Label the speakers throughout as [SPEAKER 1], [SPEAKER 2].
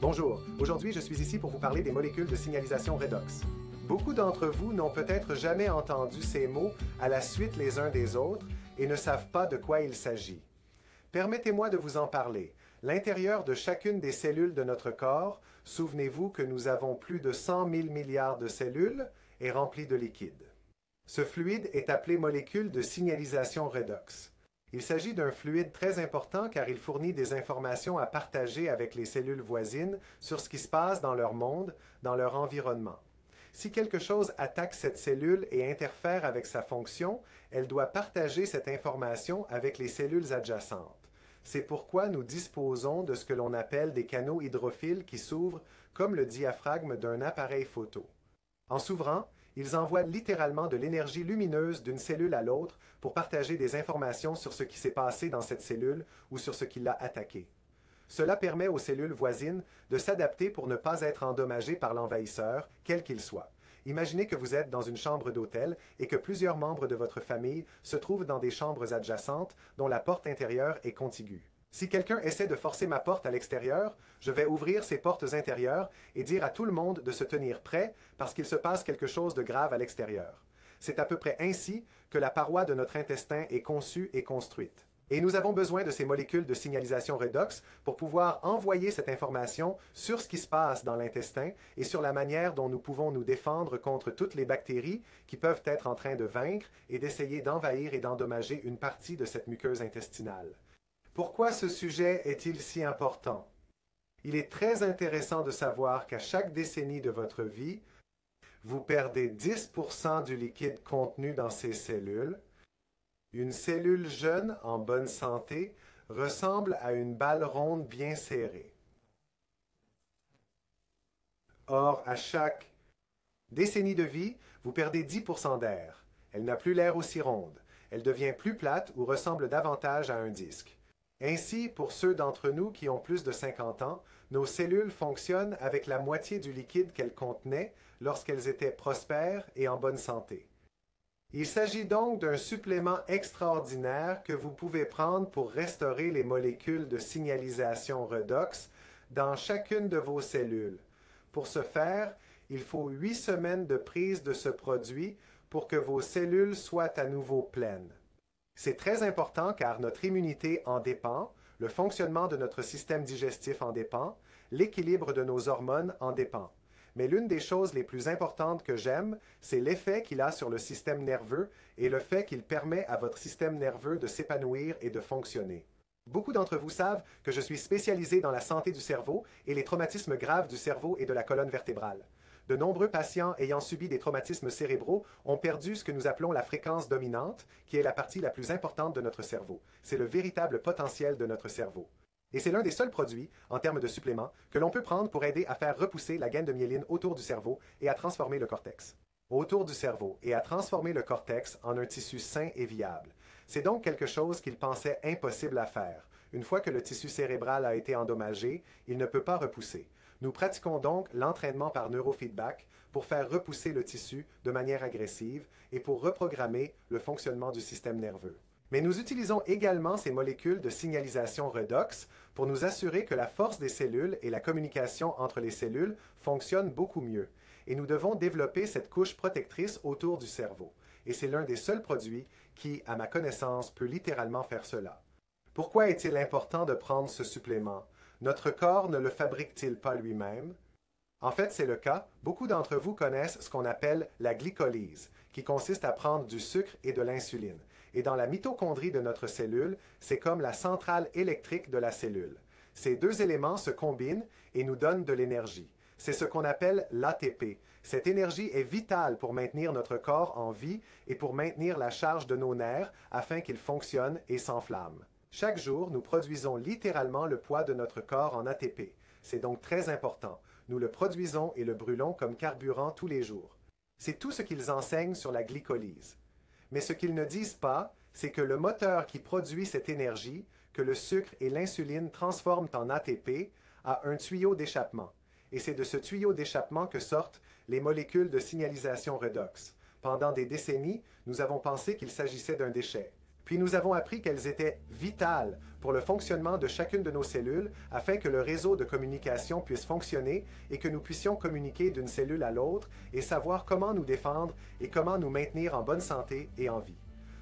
[SPEAKER 1] Bonjour, aujourd'hui je suis ici pour vous parler des molécules de signalisation redox. Beaucoup d'entre vous n'ont peut-être jamais entendu ces mots à la suite les uns des autres et ne savent pas de quoi il s'agit. Permettez-moi de vous en parler. L'intérieur de chacune des cellules de notre corps, souvenez-vous que nous avons plus de 100 000 milliards de cellules, est rempli de liquide. Ce fluide est appelé molécule de signalisation redox. Il s'agit d'un fluide très important car il fournit des informations à partager avec les cellules voisines sur ce qui se passe dans leur monde, dans leur environnement. Si quelque chose attaque cette cellule et interfère avec sa fonction, elle doit partager cette information avec les cellules adjacentes. C'est pourquoi nous disposons de ce que l'on appelle des canaux hydrophiles qui s'ouvrent comme le diaphragme d'un appareil photo. En s'ouvrant, ils envoient littéralement de l'énergie lumineuse d'une cellule à l'autre pour partager des informations sur ce qui s'est passé dans cette cellule ou sur ce qui l'a attaquée. Cela permet aux cellules voisines de s'adapter pour ne pas être endommagées par l'envahisseur, quel qu'il soit. Imaginez que vous êtes dans une chambre d'hôtel et que plusieurs membres de votre famille se trouvent dans des chambres adjacentes dont la porte intérieure est contiguë. Si quelqu'un essaie de forcer ma porte à l'extérieur, je vais ouvrir ces portes intérieures et dire à tout le monde de se tenir prêt parce qu'il se passe quelque chose de grave à l'extérieur. C'est à peu près ainsi que la paroi de notre intestin est conçue et construite. Et nous avons besoin de ces molécules de signalisation redox pour pouvoir envoyer cette information sur ce qui se passe dans l'intestin et sur la manière dont nous pouvons nous défendre contre toutes les bactéries qui peuvent être en train de vaincre et d'essayer d'envahir et d'endommager une partie de cette muqueuse intestinale. Pourquoi ce sujet est-il si important? Il est très intéressant de savoir qu'à chaque décennie de votre vie, vous perdez 10% du liquide contenu dans ces cellules. Une cellule jeune, en bonne santé, ressemble à une balle ronde bien serrée. Or, à chaque décennie de vie, vous perdez 10% d'air. Elle n'a plus l'air aussi ronde. Elle devient plus plate ou ressemble davantage à un disque. Ainsi, pour ceux d'entre nous qui ont plus de 50 ans, nos cellules fonctionnent avec la moitié du liquide qu'elles contenaient lorsqu'elles étaient prospères et en bonne santé. Il s'agit donc d'un supplément extraordinaire que vous pouvez prendre pour restaurer les molécules de signalisation redox dans chacune de vos cellules. Pour ce faire, il faut 8 semaines de prise de ce produit pour que vos cellules soient à nouveau pleines. C'est très important car notre immunité en dépend, le fonctionnement de notre système digestif en dépend, l'équilibre de nos hormones en dépend. Mais l'une des choses les plus importantes que j'aime, c'est l'effet qu'il a sur le système nerveux et le fait qu'il permet à votre système nerveux de s'épanouir et de fonctionner. Beaucoup d'entre vous savent que je suis spécialisé dans la santé du cerveau et les traumatismes graves du cerveau et de la colonne vertébrale. De nombreux patients ayant subi des traumatismes cérébraux ont perdu ce que nous appelons la fréquence dominante, qui est la partie la plus importante de notre cerveau. C'est le véritable potentiel de notre cerveau. Et c'est l'un des seuls produits, en termes de suppléments, que l'on peut prendre pour aider à faire repousser la gaine de myéline autour du cerveau et à transformer le cortex. Autour du cerveau et à transformer le cortex en un tissu sain et viable. C'est donc quelque chose qu'ils pensaient impossible à faire. Une fois que le tissu cérébral a été endommagé, il ne peut pas repousser. Nous pratiquons donc l'entraînement par neurofeedback pour faire repousser le tissu de manière agressive et pour reprogrammer le fonctionnement du système nerveux. Mais nous utilisons également ces molécules de signalisation redox pour nous assurer que la force des cellules et la communication entre les cellules fonctionnent beaucoup mieux. Et nous devons développer cette couche protectrice autour du cerveau. Et c'est l'un des seuls produits qui, à ma connaissance, peut littéralement faire cela. Pourquoi est-il important de prendre ce supplément? Notre corps ne le fabrique-t-il pas lui-même? En fait, c'est le cas. Beaucoup d'entre vous connaissent ce qu'on appelle la glycolyse, qui consiste à prendre du sucre et de l'insuline. Et dans la mitochondrie de notre cellule, c'est comme la centrale électrique de la cellule. Ces deux éléments se combinent et nous donnent de l'énergie. C'est ce qu'on appelle l'ATP. Cette énergie est vitale pour maintenir notre corps en vie et pour maintenir la charge de nos nerfs afin qu'ils fonctionnent et s'enflamment. Chaque jour, nous produisons littéralement le poids de notre corps en ATP. C'est donc très important. Nous le produisons et le brûlons comme carburant tous les jours. C'est tout ce qu'ils enseignent sur la glycolyse. Mais ce qu'ils ne disent pas, c'est que le moteur qui produit cette énergie, que le sucre et l'insuline transforment en ATP, a un tuyau d'échappement. Et c'est de ce tuyau d'échappement que sortent les molécules de signalisation redox. Pendant des décennies, nous avons pensé qu'il s'agissait d'un déchet. Puis nous avons appris qu'elles étaient vitales pour le fonctionnement de chacune de nos cellules afin que le réseau de communication puisse fonctionner et que nous puissions communiquer d'une cellule à l'autre et savoir comment nous défendre et comment nous maintenir en bonne santé et en vie.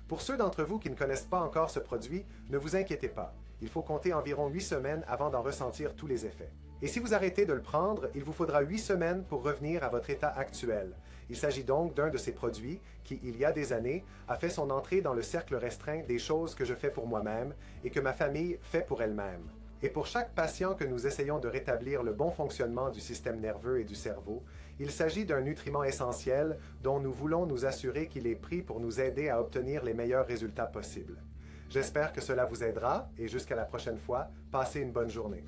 [SPEAKER 1] Pour ceux d'entre vous qui ne connaissent pas encore ce produit, ne vous inquiétez pas. Il faut compter environ 8 semaines avant d'en ressentir tous les effets. Et si vous arrêtez de le prendre, il vous faudra 8 semaines pour revenir à votre état actuel. Il s'agit donc d'un de ces produits qui, il y a des années, a fait son entrée dans le cercle restreint des choses que je fais pour moi-même et que ma famille fait pour elle-même. Et pour chaque patient que nous essayons de rétablir le bon fonctionnement du système nerveux et du cerveau, il s'agit d'un nutriment essentiel dont nous voulons nous assurer qu'il est pris pour nous aider à obtenir les meilleurs résultats possibles. J'espère que cela vous aidera et jusqu'à la prochaine fois, passez une bonne journée.